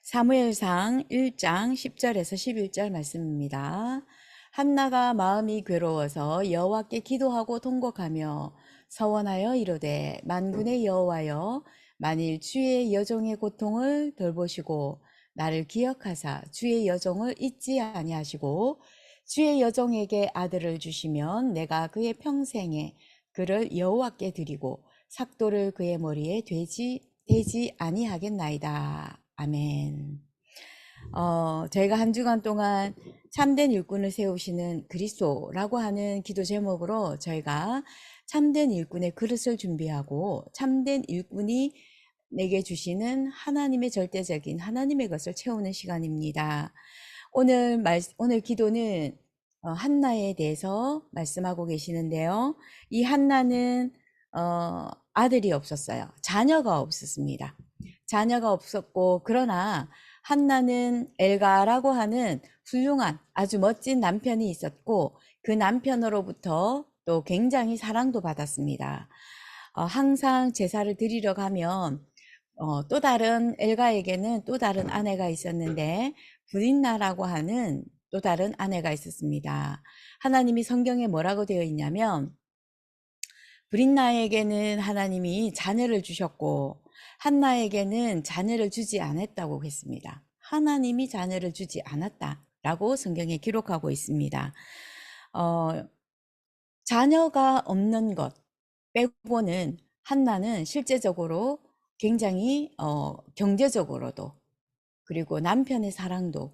사무엘상 1장 10절에서 11절 말씀입니다. 한나가 마음이 괴로워서 여호와께 기도하고 통곡하며 서원하여 이르되 만군의 여호와여 만일 주의 여종의 고통을 돌보시고 나를 기억하사 주의 여종을 잊지 아니하시고 주의 여종에게 아들을 주시면 내가 그의 평생에 그를 여호와께 드리고 삭도를 그의 머리에 대지 아니하겠나이다. 아멘. 저희가 한 주간 동안 참된 일꾼을 세우시는 그리스도라고 하는 기도 제목으로 저희가 참된 일꾼의 그릇을 준비하고 참된 일꾼이 내게 주시는 하나님의 절대적인 하나님의 것을 채우는 시간입니다. 오늘 기도는 한나에 대해서 말씀하고 계시는데요. 이 한나는 아들이 없었어요. 자녀가 없었습니다. 자녀가 없었고, 그러나 한나는 엘가라고 하는 훌륭한 아주 멋진 남편이 있었고, 그 남편으로부터 또 굉장히 사랑도 받았습니다. 항상 제사를 드리러 가면 또 다른 엘가에게는 또 다른 아내가 있었는데 브린나라고 하는 또 다른 아내가 있었습니다. 하나님이 성경에 뭐라고 되어 있냐면 브린나에게는 하나님이 자녀를 주셨고 한나에게는 자녀를 주지 않았다고 했습니다. 하나님이 자녀를 주지 않았다라고 성경에 기록하고 있습니다. 자녀가 없는 것 빼고는 한나는 실제적으로 굉장히 경제적으로도 그리고 남편의 사랑도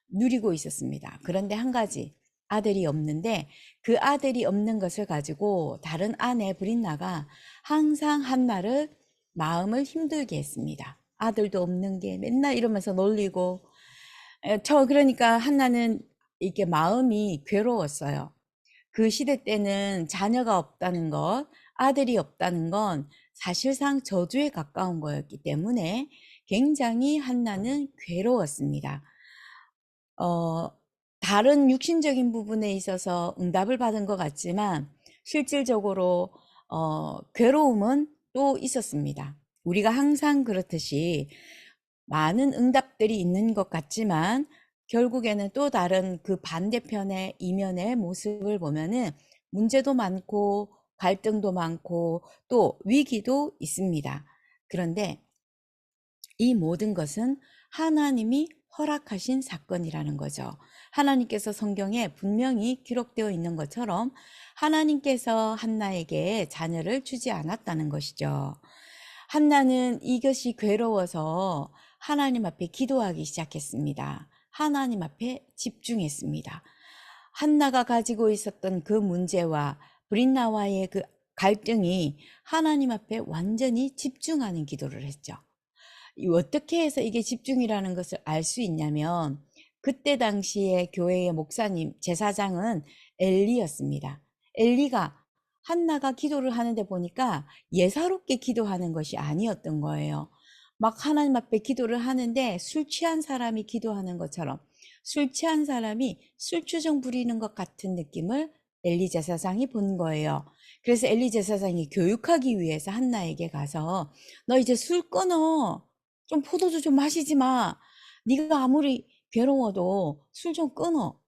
누리고 있었습니다. 그런데 한 가지 아들이 없는데 그 아들이 없는 것을 가지고 다른 아내 브린나가 항상 한나를 마음을 힘들게 했습니다. 아들도 없는 게 맨날 이러면서 놀리고 그러니까 한나는 이게 마음이 괴로웠어요. 그 시대 때는 자녀가 없다는 것, 아들이 없다는 건 사실상 저주에 가까운 거였기 때문에 굉장히 한나는 괴로웠습니다. 다른 육신적인 부분에 있어서 응답을 받은 것 같지만 실질적으로 괴로움은 또 있었습니다. 우리가 항상 그렇듯이 많은 응답들이 있는 것 같지만 결국에는 또 다른 그 반대편의 이면의 모습을 보면은 문제도 많고 갈등도 많고 또 위기도 있습니다. 그런데 이 모든 것은 하나님이 허락하신 사건이라는 거죠. 하나님께서 성경에 분명히 기록되어 있는 것처럼 하나님께서 한나에게 자녀를 주지 않았다는 것이죠. 한나는 이것이 괴로워서 하나님 앞에 기도하기 시작했습니다. 하나님 앞에 집중했습니다. 한나가 가지고 있었던 그 문제와 브린나와의 그 갈등이 하나님 앞에 완전히 집중하는 기도를 했죠. 어떻게 해서 이게 집중이라는 것을 알 수 있냐면 그때 당시에 교회의 목사님, 제사장은 엘리였습니다. 엘리가 한나가 기도를 하는데 보니까 예사롭게 기도하는 것이 아니었던 거예요. 막 하나님 앞에 기도를 하는데 술 취한 사람이 기도하는 것처럼 술 취한 사람이 술주정 부리는 것 같은 느낌을 엘리 제사장이 본 거예요. 그래서 엘리 제사장이 교육하기 위해서 한나에게 가서 너 이제 술 끊어. 좀 포도주 좀 마시지 마. 네가 아무리 괴로워도 술 좀 끊어.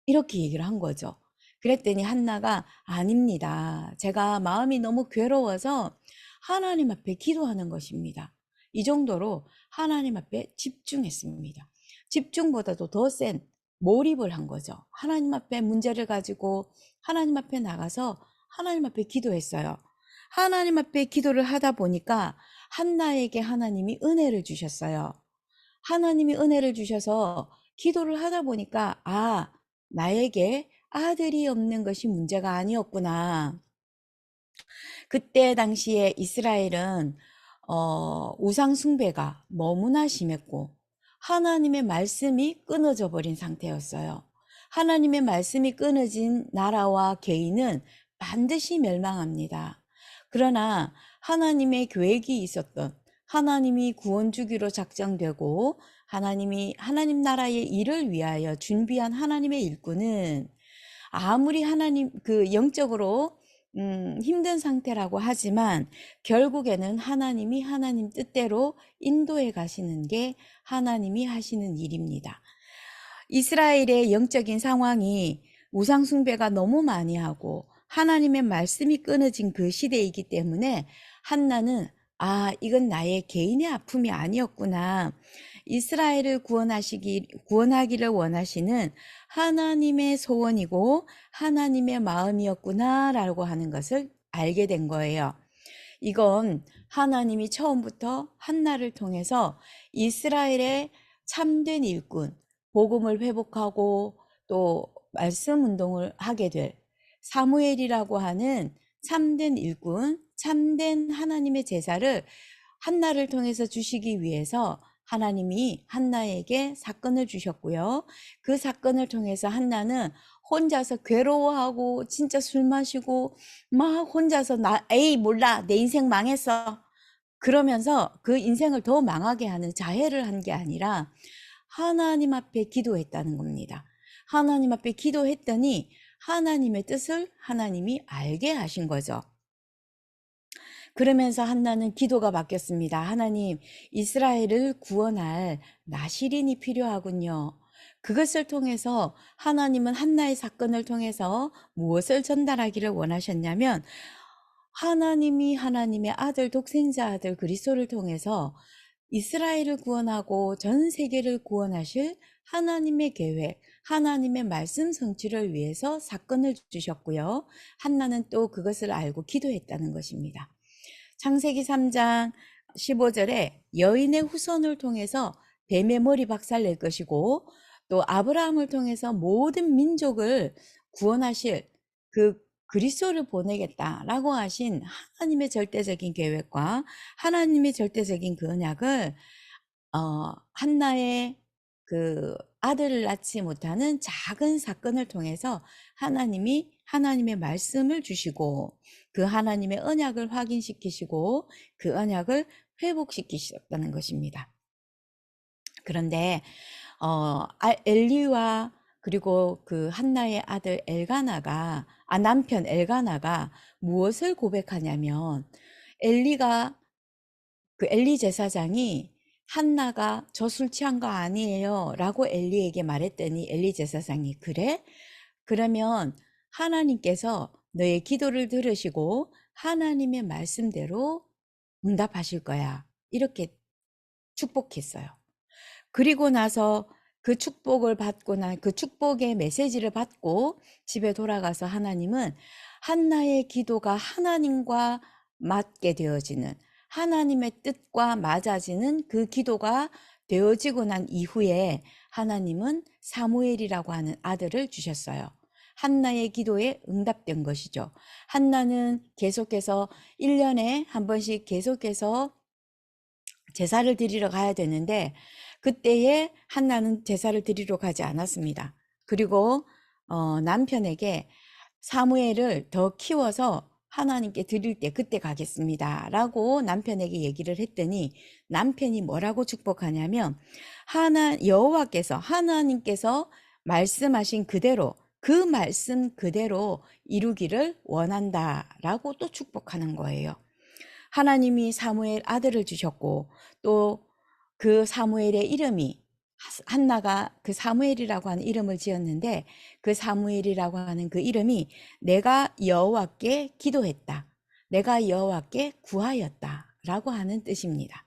이렇게 얘기를 한 거죠. 그랬더니 한나가 아닙니다. 제가 마음이 너무 괴로워서 하나님 앞에 기도하는 것입니다. 이 정도로 하나님 앞에 집중했습니다. 집중보다도 더 센 몰입을 한 거죠. 하나님 앞에 문제를 가지고 하나님 앞에 나가서 하나님 앞에 기도했어요. 하나님 앞에 기도를 하다 보니까 한나에게 하나님이 은혜를 주셨어요. 하나님이 은혜를 주셔서 기도를 하다 보니까 나에게 아들이 없는 것이 문제가 아니었구나. 그때 당시에 이스라엘은 우상 숭배가 너무나 심했고 하나님의 말씀이 끊어져 버린 상태였어요. 하나님의 말씀이 끊어진 나라와 개인은 반드시 멸망합니다. 그러나 하나님의 계획이 있었던 하나님이 구원 주기로 작정되고 하나님 나라의 일을 위하여 준비한 하나님의 일꾼은 아무리 하나님 영적으로 힘든 상태라고 하지만 결국에는 하나님이 하나님 뜻대로 인도해 가시는 게 하나님이 하시는 일입니다. 이스라엘의 영적인 상황이 우상 숭배가 너무 많이 하고 하나님의 말씀이 끊어진 그 시대이기 때문에 한나는 이건 나의 개인의 아픔이 아니었구나. 이스라엘을 구원하기를 원하시는 하나님의 소원이고 하나님의 마음이었구나라고 하는 것을 알게 된 거예요. 이건 하나님이 처음부터 한나를 통해서 이스라엘의 참된 일꾼, 복음을 회복하고 또 말씀 운동을 하게 될 사무엘이라고 하는 참된 일꾼, 참된 하나님의 제사를 한나를 통해서 주시기 위해서 하나님이 한나에게 사건을 주셨고요. 그 사건을 통해서 한나는 혼자서 괴로워하고 진짜 술 마시고 막 혼자서 에이 몰라 내 인생 망했어 그러면서 그 인생을 더 망하게 하는 자해를 한 게 아니라 하나님 앞에 기도했다는 겁니다. 하나님 앞에 기도했더니 하나님의 뜻을 하나님이 알게 하신 거죠. 그러면서 한나는 기도가 바뀌었습니다. 하나님, 이스라엘을 구원할 나시린이 필요하군요. 그것을 통해서 하나님은 한나의 사건을 통해서 무엇을 전달하기를 원하셨냐면 하나님이 하나님의 아들 독생자 아들 그리스도를 통해서 이스라엘을 구원하고 전 세계를 구원하실 하나님의 계획, 하나님의 말씀 성취를 위해서 사건을 주셨고요. 한나는 또 그것을 알고 기도했다는 것입니다. 창세기 3장 15절에 여인의 후손을 통해서 뱀의 머리 박살낼 것이고 또 아브라함을 통해서 모든 민족을 구원하실 그 그리스도를 보내겠다라고 하신 하나님의 절대적인 계획과 하나님의 절대적인 그 언약을 한나의 그 아들을 낳지 못하는 작은 사건을 통해서 하나님이 하나님의 말씀을 주시고 그 하나님의 언약을 확인시키시고 그 언약을 회복시키셨다는 것입니다. 그런데 엘리와 그리고 그 한나의 아들 남편 엘가나가 무엇을 고백하냐면 엘리 제사장이 한나가 저 술 취한 거 아니에요 라고 엘리에게 말했더니 엘리 제사장이 그래? 그러면 하나님께서 너의 기도를 들으시고 하나님의 말씀대로 응답하실 거야. 이렇게 축복했어요. 그리고 나서 그 축복을 받고 그 축복의 메시지를 받고 집에 돌아가서 하나님은 한나의 기도가 하나님과 맞게 되어지는 하나님의 뜻과 맞아지는 그 기도가 되어지고 난 이후에 하나님은 사무엘이라고 하는 아들을 주셨어요. 한나의 기도에 응답된 것이죠. 한나는 계속해서 1년에 한 번씩 계속해서 제사를 드리러 가야 되는데 그때에 한나는 제사를 드리러 가지 않았습니다. 그리고 남편에게 사무엘을 더 키워서 하나님께 드릴 때 그때 가겠습니다 라고 남편에게 얘기를 했더니 남편이 뭐라고 축복하냐면 여호와께서 하나님께서 말씀하신 그대로 그 말씀 그대로 이루기를 원한다 라고 또 축복하는 거예요. 하나님이 사무엘 아들을 주셨고 또 그 사무엘의 이름이 한나가 그 사무엘이라고 하는 이름을 지었는데 그 사무엘이라고 하는 그 이름이 내가 여호와께 기도했다. 내가 여호와께 구하였다. 라고 하는 뜻입니다.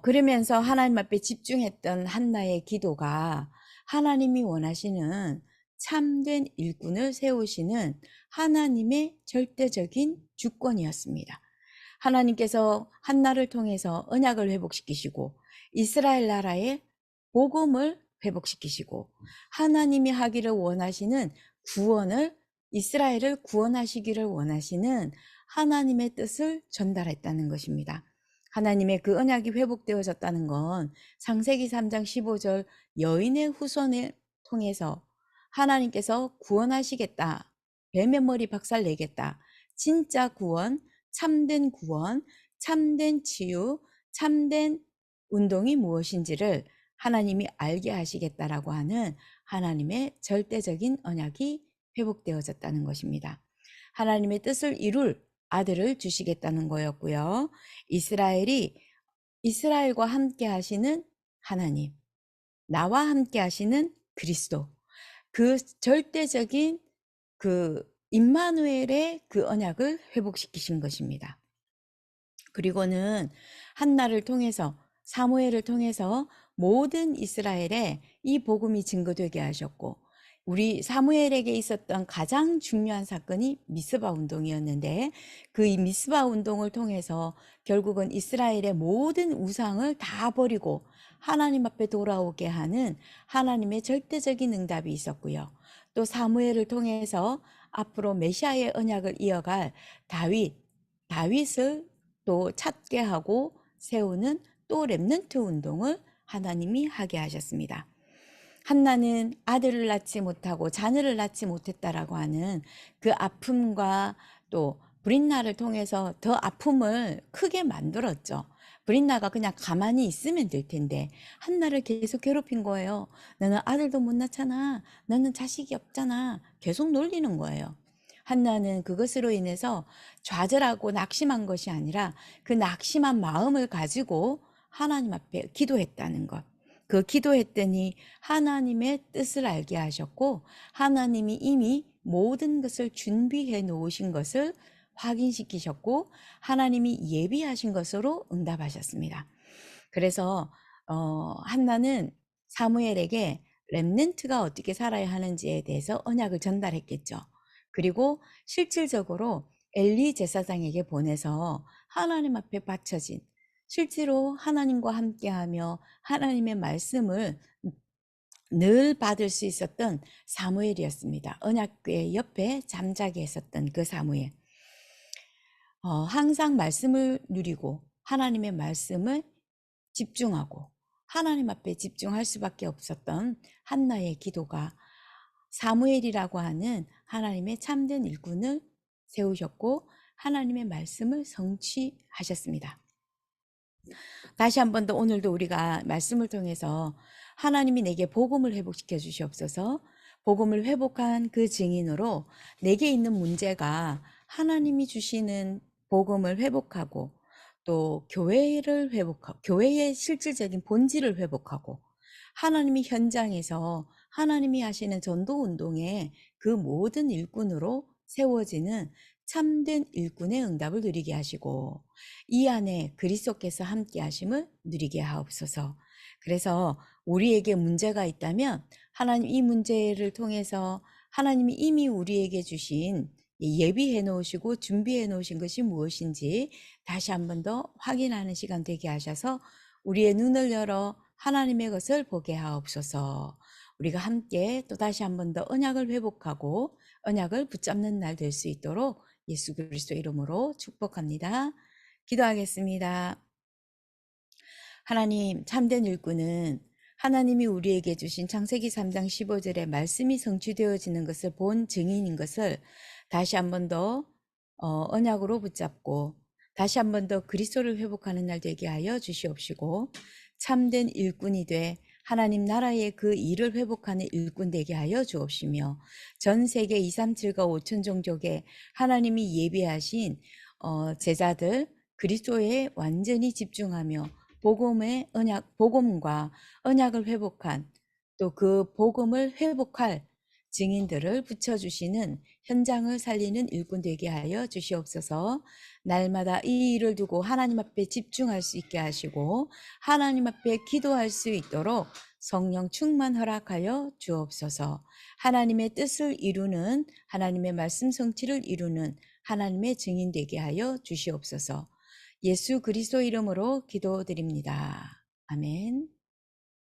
그러면서 하나님 앞에 집중했던 한나의 기도가 하나님이 원하시는 참된 일꾼을 세우시는 하나님의 절대적인 주권이었습니다. 하나님께서 한나를 통해서 언약을 회복시키시고 이스라엘 나라의 복음을 회복시키시고 하나님이 하기를 원하시는 구원을 이스라엘을 구원하시기를 원하시는 하나님의 뜻을 전달했다는 것입니다. 하나님의 그 언약이 회복되어졌다는 건 창세기 3장 15절 여인의 후손을 통해서 하나님께서 구원하시겠다. 뱀의 머리 박살 내겠다. 진짜 구원, 참된 치유, 참된 운동이 무엇인지를 하나님이 알게 하시겠다라고 하는 하나님의 절대적인 언약이 회복되어졌다는 것입니다. 하나님의 뜻을 이룰 아들을 주시겠다는 거였고요. 이스라엘과 함께 하시는 하나님, 나와 함께 하시는 그리스도, 그 절대적인 그 임마누엘의 그 언약을 회복시키신 것입니다. 그리고는 한나를 통해서, 사무엘을 통해서 모든 이스라엘에 이 복음이 증거되게 하셨고, 우리 사무엘에게 있었던 가장 중요한 사건이 미스바 운동이었는데, 그 이 미스바 운동을 통해서 결국은 이스라엘의 모든 우상을 다 버리고 하나님 앞에 돌아오게 하는 하나님의 절대적인 응답이 있었고요. 또 사무엘을 통해서 앞으로 메시아의 언약을 이어갈 다윗을 또 찾게 하고 세우는 또 렘넌트 운동을 하나님이 하게 하셨습니다. 한나는 아들을 낳지 못하고 자녀를 낳지 못했다라고 하는 그 아픔과 또 브린나를 통해서 더 아픔을 크게 만들었죠. 브린나가 그냥 가만히 있으면 될 텐데 한나를 계속 괴롭힌 거예요. 너는 아들도 못 낳잖아. 너는 자식이 없잖아. 계속 놀리는 거예요. 한나는 그것으로 인해서 좌절하고 낙심한 것이 아니라 그 낙심한 마음을 가지고 하나님 앞에 기도했다는 것. 그 기도했더니 하나님의 뜻을 알게 하셨고 하나님이 이미 모든 것을 준비해 놓으신 것을 확인시키셨고 하나님이 예비하신 것으로 응답하셨습니다. 그래서 한나는 사무엘에게 렘넌트가 어떻게 살아야 하는지에 대해서 언약을 전달했겠죠. 그리고 실질적으로 엘리 제사장에게 보내서 하나님 앞에 바쳐진 실제로 하나님과 함께하며 하나님의 말씀을 늘 받을 수 있었던 사무엘이었습니다. 언약궤 옆에 잠자게 했었던 그 사무엘. 항상 말씀을 누리고 하나님의 말씀을 집중하고 하나님 앞에 집중할 수밖에 없었던 한나의 기도가 사무엘이라고 하는 하나님의 참된 일꾼을 세우셨고 하나님의 말씀을 성취하셨습니다. 다시 한 번 더 오늘도 우리가 말씀을 통해서 하나님이 내게 복음을 회복시켜 주시옵소서. 복음을 회복한 그 증인으로 내게 있는 문제가 하나님이 주시는 복음을 회복하고 또 교회의 실질적인 본질을 회복하고 하나님이 현장에서 하나님이 하시는 전도 운동에 그 모든 일꾼으로 세워지는 참된 일꾼의 응답을 누리게 하시고 이 안에 그리스도께서 함께 하심을 누리게 하옵소서. 그래서 우리에게 문제가 있다면 하나님 이 문제를 통해서 하나님이 이미 우리에게 주신 예비해 놓으시고 준비해 놓으신 것이 무엇인지 다시 한 번 더 확인하는 시간 되게 하셔서 우리의 눈을 열어 하나님의 것을 보게 하옵소서. 우리가 함께 또 다시 한 번 더 언약을 회복하고 언약을 붙잡는 날 될 수 있도록 예수 그리스도 이름으로 축복합니다. 기도하겠습니다. 하나님, 참된 일꾼은 하나님이 우리에게 주신 창세기 3장 15절에 말씀이 성취되어지는 것을 본 증인인 것을 다시 한 번 더 언약으로 붙잡고 다시 한 번 더 그리스도를 회복하는 날 되게 하여 주시옵시고 참된 일꾼이 돼 하나님 나라의 그 일을 회복하는 일꾼 되게 하여 주옵시며 전 세계 237가 5천 종족에 하나님이 예비하신 제자들 그리스도에 완전히 집중하며 복음과 언약을 회복한 또 그 복음을 회복할 증인들을 붙여주시는 현장을 살리는 일꾼 되게 하여 주시옵소서. 날마다 이 일을 두고 하나님 앞에 집중할 수 있게 하시고 하나님 앞에 기도할 수 있도록 성령 충만 허락하여 주옵소서. 하나님의 뜻을 이루는 하나님의 말씀 성취를 이루는 하나님의 증인 되게 하여 주시옵소서. 예수 그리스도 이름으로 기도드립니다. 아멘.